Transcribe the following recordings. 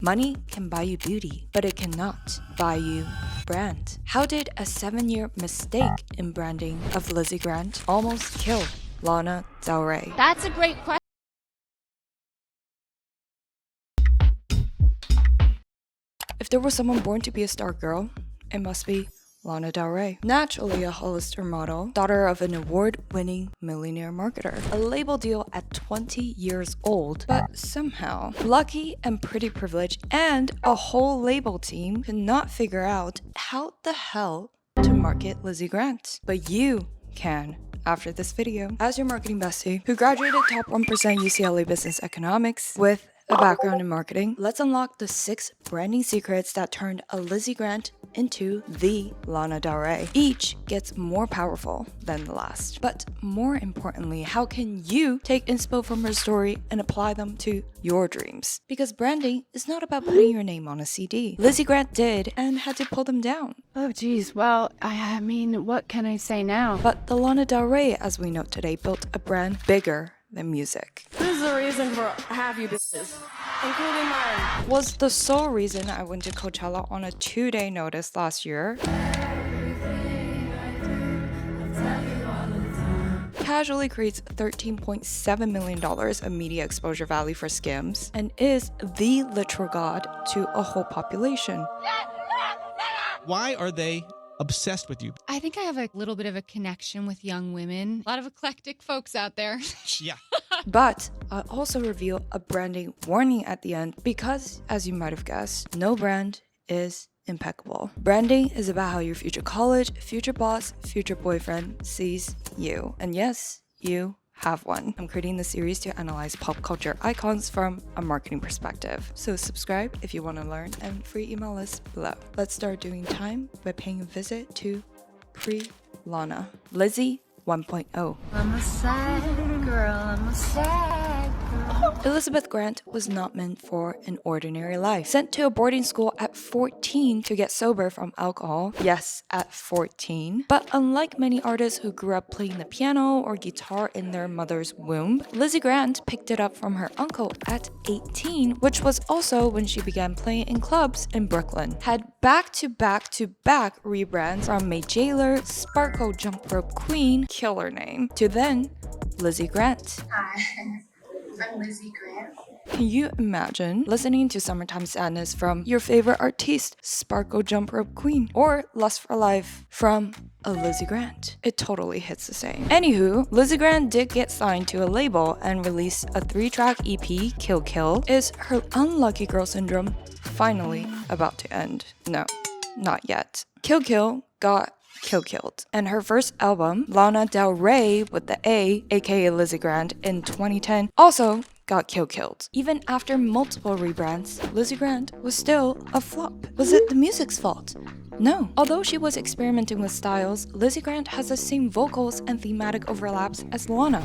Money can buy you beauty, but it cannot buy you brand. How did a 7-year mistake in branding of Lizzie Grant almost kill Lana Del Rey? That's a great question. If there was someone born to be a star girl, it must be Lana Del Rey. Naturally a Hollister model, daughter of an award-winning millionaire marketer. A label deal at 20 years old, but somehow lucky and pretty privileged and a whole label team could not figure out how the hell to market Lizzie Grant. But you can after this video. As your marketing bestie who graduated top 1% UCLA Business Economics with a background in marketing, let's unlock the 6 branding secrets that turned a Lizzie Grant into the Lana Del Rey. Each gets more powerful than the last. But more importantly, how can you take inspo from her story and apply them to your dreams? Because branding is not about putting your name on a CD. Lizzie Grant did and had to pull them down. Oh geez, well, I mean, what can I say now? But the Lana Del Rey, as we know today, built a brand bigger than music. This is the reason for half your business, including mine. Was the sole reason I went to Coachella on a 2-day notice last year. Casually creates $13.7 million of media exposure value for Skims and is the literal god to a whole population. Why are they obsessed with you? I think I have a little bit of a connection with young women. A lot of eclectic folks out there. Yeah. But I also reveal a branding warning at the end because, as you might have guessed, no brand is impeccable. Branding is about how your future college, future boss, future boyfriend sees you. And yes, you have one. I'm creating this series to analyze pop culture icons from a marketing perspective. So subscribe if you want to learn and free email list below. Let's start doing time by paying a visit to pre-Lana. Lizzie 1.0. I'm a sad girl, I'm a sad girl. Elizabeth Grant was not meant for an ordinary life. Sent to a boarding school at 14 to get sober from alcohol. Yes, at 14. But unlike many artists who grew up playing the piano or guitar in their mother's womb, Lizzie Grant picked it up from her uncle at 18, which was also when she began playing in clubs in Brooklyn. Had back-to-back rebrands from May Jailer, Sparkle Jump Rope Queen, killer name, to then Lizzie Grant. Hi, I'm Lizzie Grant. Can you imagine listening to Summertime Sadness from your favorite artiste, Sparkle Jump Rope Queen, or Lust for Life from a Lizzie Grant? It totally hits the same. Anywho, Lizzie Grant did get signed to a label and released a 3-track EP, Kill Kill. Is her unlucky girl syndrome finally about to end? No, not yet. Kill Kill got killed. And her first album, Lana Del Rey with the A, aka Lizzie Grant, in 2010, also got killed. Even after multiple rebrands, Lizzie Grant was still a flop. Was it the music's fault? No. Although she was experimenting with styles, Lizzie Grant has the same vocals and thematic overlaps as Lana.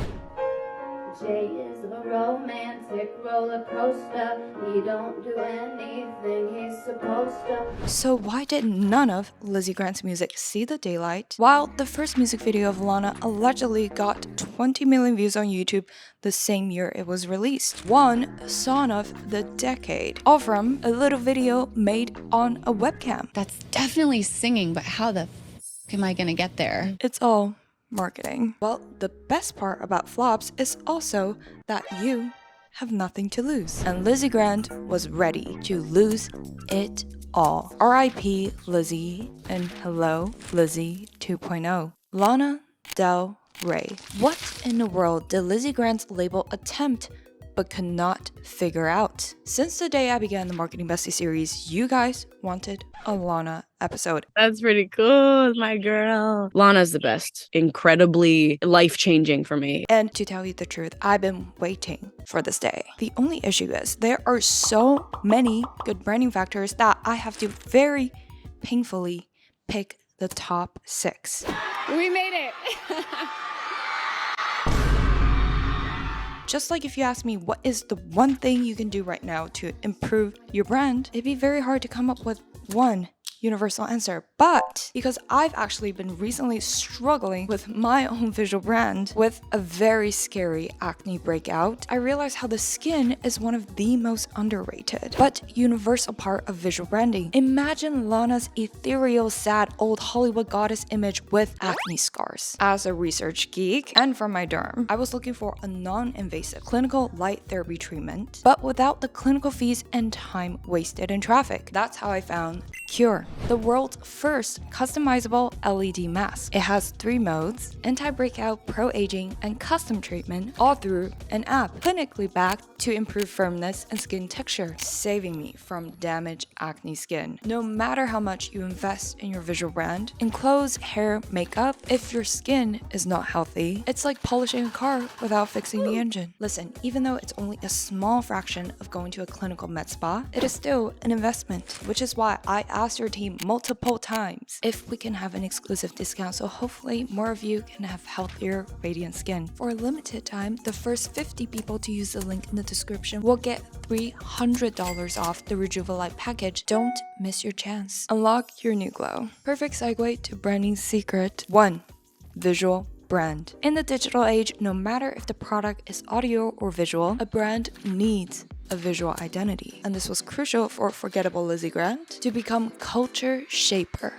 Jay is a romantic roller coaster. He don't do anything he's supposed to. So why did none of Lizzie Grant's music see the daylight? While the first music video of Lana allegedly got 20 million views on YouTube the same year it was released. One song of the decade. All from a little video made on a webcam. That's definitely singing, but how the f am I gonna get there? It's all marketing. Well, the best part about flops is also that you have nothing to lose. And Lizzie Grant was ready to lose it all. R.I.P. Lizzie and hello, Lizzie 2.0. Lana Del Rey. What in the world did Lizzie Grant's label attempt but could not figure out? Since the day I began the Marketing Bestie series, you guys wanted a Lana episode. That's pretty cool, my girl. Lana's the best. Incredibly life-changing for me. And to tell you the truth, I've been waiting for this day. The only issue is there are so many good branding factors that I have to very painfully pick the top 6. We made it! Just like if you ask me what is the one thing you can do right now to improve your brand, it'd be very hard to come up with one universal answer, but because I've actually been recently struggling with my own visual brand with a very scary acne breakout, I realized how the skin is one of the most underrated but universal part of visual branding. Imagine Lana's ethereal, sad, old Hollywood goddess image with acne scars. As a research geek and from my derm, I was looking for a non-invasive clinical light therapy treatment, but without the clinical fees and time wasted in traffic. That's how I found Cure, the world's first customizable LED mask. It has 3 modes: anti-breakout, pro-aging, and custom treatment, all through an app, clinically backed to improve firmness and skin texture, saving me from damaged acne skin. No matter how much you invest in your visual brand, in clothes, hair, makeup, if your skin is not healthy, it's like polishing a car without fixing the engine. Listen, even though it's only a small fraction of going to a clinical med spa, it is still an investment, which is why I asked your team multiple times if we can have an exclusive discount, so hopefully more of you can have healthier, radiant skin. For a limited time, the first 50 people to use the link in the description will get $300 off the Rejuvenate package. Don't miss your chance. Unlock your new glow. Perfect segue to branding secret 1. Visual brand. In the digital age, no matter if the product is audio or visual, a brand needs a visual identity. And this was crucial for forgettable Lizzie Grant to become culture shaper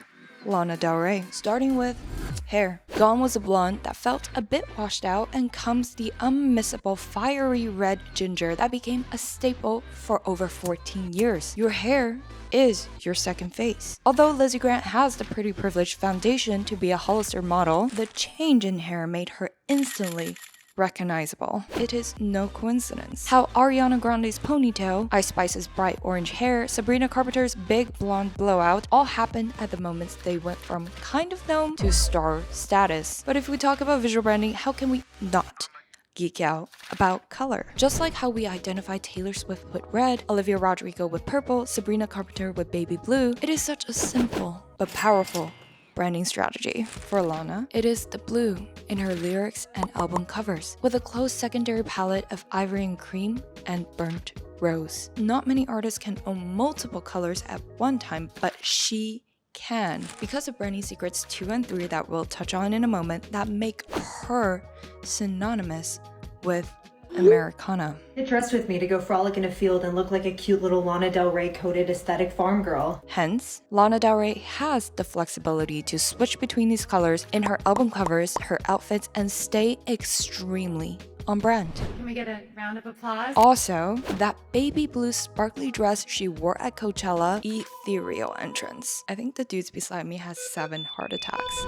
Lana Del Rey. Starting with hair. Gone was a blonde that felt a bit washed out, and comes the unmissable fiery red ginger that became a staple for over 14 years. Your hair is your second face. Although Lizzie Grant has the pretty privileged foundation to be a Hollister model, the change in hair made her instantly recognizable. It is no coincidence how Ariana Grande's ponytail, Ice Spice's bright orange hair, Sabrina Carpenter's big blonde blowout all happened at the moments they went from kind of known to star status. But if we talk about visual branding, how can we not geek out about color? Just like how we identify Taylor Swift with red, Olivia Rodrigo with purple, Sabrina Carpenter with baby blue, it is such a simple but powerful branding strategy. For Lana, it is the blue in her lyrics and album covers, with a close secondary palette of ivory and cream and burnt rose. Not many artists can own multiple colors at one time, but she can, because of branding secrets 2 and 3 that we'll touch on in a moment, that make her synonymous with Americana. Trust with me to go frolic in a field and look like a cute little Lana Del Rey coated aesthetic farm girl. Hence, Lana Del Rey has the flexibility to switch between these colors in her album covers, her outfits, and stay extremely on brand. Can we get a round of applause? Also, that baby blue sparkly dress she wore at Coachella, ethereal entrance. I think the dudes beside me has 7 heart attacks.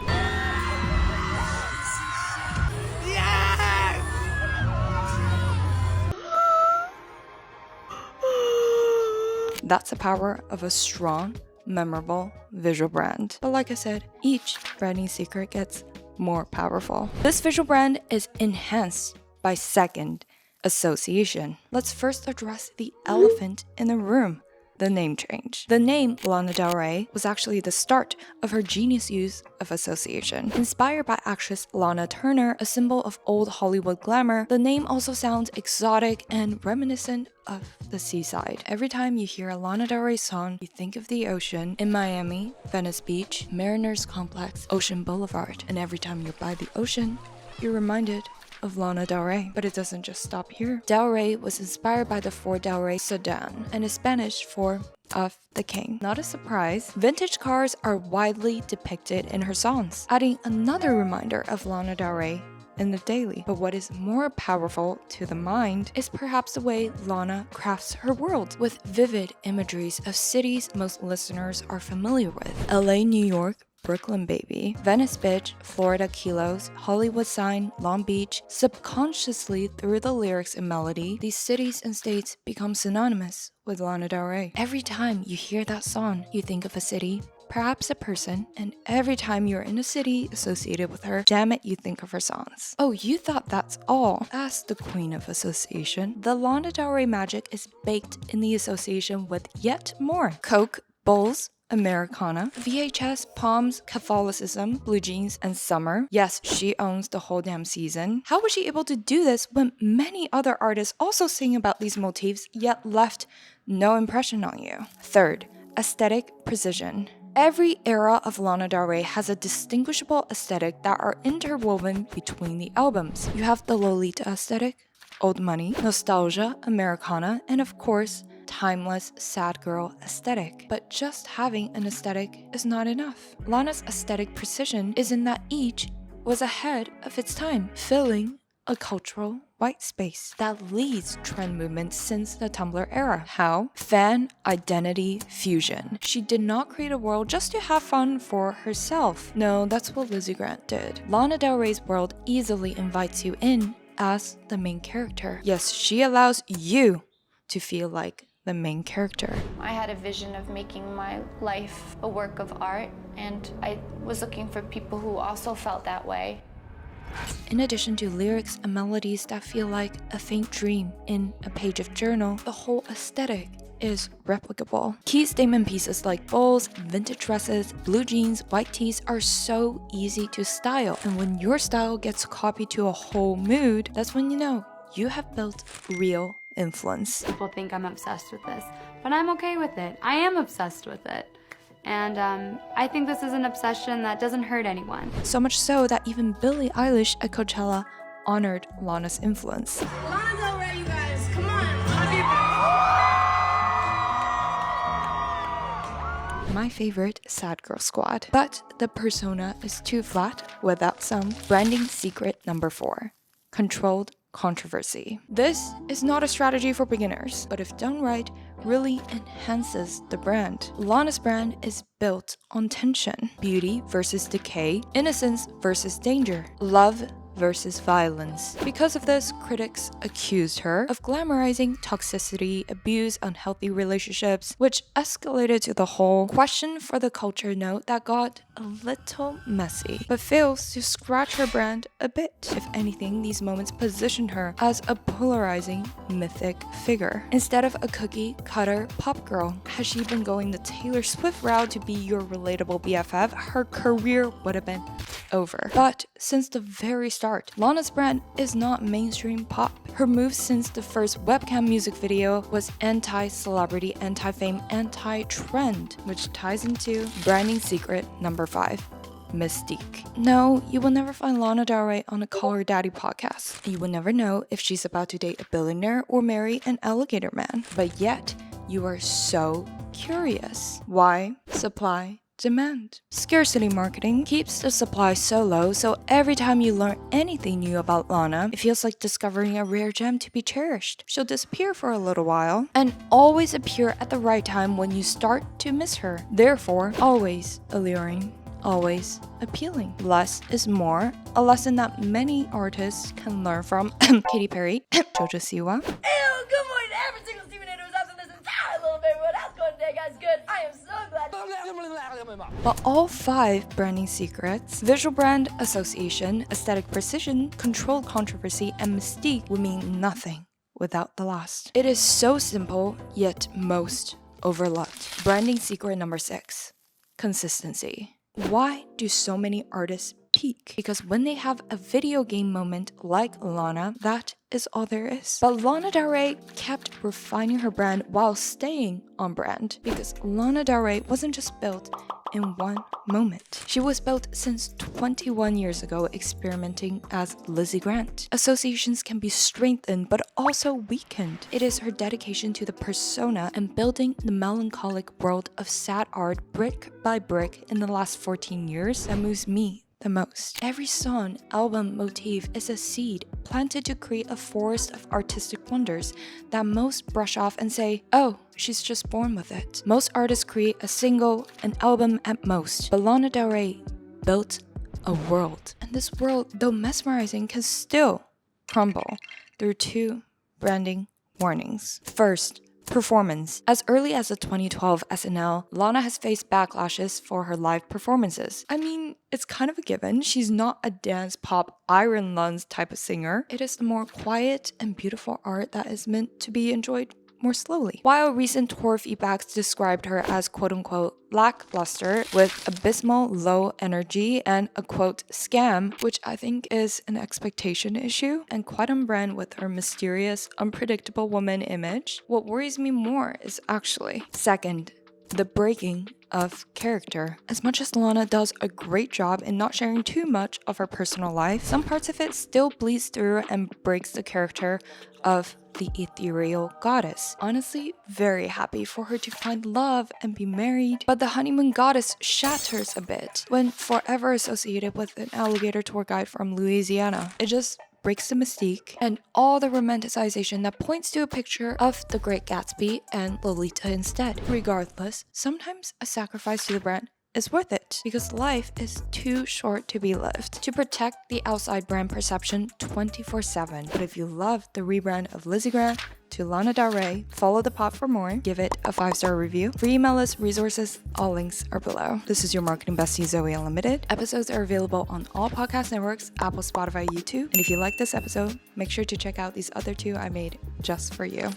That's the power of a strong, memorable visual brand. But like I said, each branding secret gets more powerful. This visual brand is enhanced by second association. Let's first address the elephant in the room: the name change. The name Lana Del Rey was actually the start of her genius use of association. Inspired by actress Lana Turner, a symbol of old Hollywood glamour, the name also sounds exotic and reminiscent of the seaside. Every time you hear a Lana Del Rey song, you think of the ocean in Miami, Venice Beach, Mariners Complex, Ocean Boulevard. And every time you're by the ocean, you're reminded of Lana Del Rey. But it doesn't just stop here. Del Rey was inspired by the Ford Del Rey sedan, and is Spanish for of the king. Not a surprise, vintage cars are widely depicted in her songs, adding another reminder of Lana Del Rey in the daily. But what is more powerful to the mind is perhaps the way Lana crafts her world, with vivid imageries of cities most listeners are familiar with: LA, New York, Brooklyn baby, Venice bitch, Florida kilos, Hollywood sign, Long Beach. Subconsciously, through the lyrics and melody, these cities and states become synonymous with Lana Del Rey. Every time you hear that song, you think of a city, perhaps a person, and every time you're in a city associated with her, damn it, you think of her songs. Oh, you thought that's all? As the queen of association, the Lana Del Rey magic is baked in the association with yet more: Coke, Bulls, Americana, VHS, Palms, Catholicism, Blue Jeans, and Summer. Yes, she owns the whole damn season. How was she able to do this when many other artists also sing about these motifs yet left no impression on you? Third, aesthetic precision. Every era of Lana Del Rey has a distinguishable aesthetic that are interwoven between the albums. You have the Lolita aesthetic, old money, nostalgia, Americana, and of course, timeless sad girl aesthetic. But just having an aesthetic is not enough. Lana's aesthetic precision is in that each was ahead of its time, filling a cultural white space that leads trend movements since the Tumblr era. How? Fan identity fusion. She did not create a world just to have fun for herself. No, that's what Lizzie Grant did. Lana Del Rey's world easily invites you in as the main character. Yes, she allows you to feel like the main character. I had a vision of making my life a work of art, and I was looking for people who also felt that way. In addition to lyrics and melodies that feel like a faint dream in a page of journal, the whole aesthetic is replicable. Key statement pieces like bowls, vintage dresses, blue jeans, white tees are so easy to style. And when your style gets copied to a whole mood, that's when you know you have built real influence. People think I'm obsessed with this, but I'm okay with it. I am obsessed with it. And I think this is an obsession that doesn't hurt anyone. So much so that even Billie Eilish at Coachella honored Lana's influence. Lana Del Rey, you guys, come on. My favorite sad girl squad. But the persona is too flat without some branding secret number 4. Controlled controversy. This is not a strategy for beginners, but if done right, really enhances the brand. Lana's brand is built on tension, beauty versus decay, innocence versus danger, love versus violence. Because of this, critics accused her of glamorizing toxicity, abuse, unhealthy relationships, which escalated to the whole question for the culture note that got a little messy, but fails to scratch her brand a bit. If anything, these moments positioned her as a polarizing, mythic figure. Instead of a cookie-cutter pop girl, had she been going the Taylor Swift route to be your relatable BFF, her career would have been over. But since the very start, Lana's brand is not mainstream pop. Her move since the first webcam music video was anti-celebrity, anti-fame, anti-trend, which ties into branding secret number 5. Mystique. No, you will never find Lana Del Rey on a Call Her Daddy podcast. You will never know if she's about to date a billionaire or marry an alligator man. But yet, you are so curious. Why? Supply, demand. Scarcity marketing keeps the supply so low, so every time you learn anything new about Lana, it feels like discovering a rare gem to be cherished. She'll disappear for a little while, and always appear at the right time when you start to miss her. Therefore, always alluring. Always appealing. Less is more, a lesson that many artists can learn from Katy Perry, Jojo Siwa. Ew, good morning to every single Steven who's out in this entire little baby. How's it going today, guys? Good. I am so glad. But all 5 branding secrets, visual brand association, aesthetic precision, controlled controversy, and mystique would mean nothing without the last. It is so simple, yet most overlooked. Branding secret number 6. Consistency. Why do so many artists peak? Because when they have a video game moment like Lana, that is all there is. But Lana Del Rey kept refining her brand while staying on brand, because Lana Del Rey wasn't just built in one moment. She was built since 21 years ago, experimenting as Lizzie Grant. Associations can be strengthened but also weakened. It is her dedication to the persona and building the melancholic world of sad art brick by brick in the last 14 years that moves me the most. Every song, album, motif is a seed planted to create a forest of artistic wonders that most brush off and say, oh, she's just born with it. Most artists create a single, an album at most, but Lana Del Rey built a world. And this world, though mesmerizing, can still crumble through 2 branding warnings. First, performance. As early as the 2012 SNL, Lana has faced backlashes for her live performances. I mean, it's kind of a given. She's not a dance pop Iron Lungs type of singer. It is the more quiet and beautiful art that is meant to be enjoyed more slowly. While recent tour feedbacks described her as quote-unquote lackluster with abysmal low energy and a quote scam, which I think is an expectation issue and quite on brand with her mysterious, unpredictable woman image, what worries me more is actually second, the breaking of character. As much as Lana does a great job in not sharing too much of her personal life, some parts of it still bleeds through and breaks the character of the ethereal goddess. Honestly, very happy for her to find love and be married, but the honeymoon goddess shatters a bit when forever associated with an alligator tour guide from Louisiana. It just breaks the mystique and all the romanticization that points to a picture of the Great Gatsby and Lolita instead. Regardless, sometimes a sacrifice to the brand is worth it because life is too short to be lived. To protect the outside brand perception 24/7. But if you love the rebrand of Lizzie Grant to Lana Del Rey, follow the pod for more, give it a 5-star review. For email list, resources, all links are below. This is your marketing bestie, Zoe Unlimited. Episodes are available on all podcast networks, Apple, Spotify, YouTube. And if you like this episode, make sure to check out these other 2 I made just for you.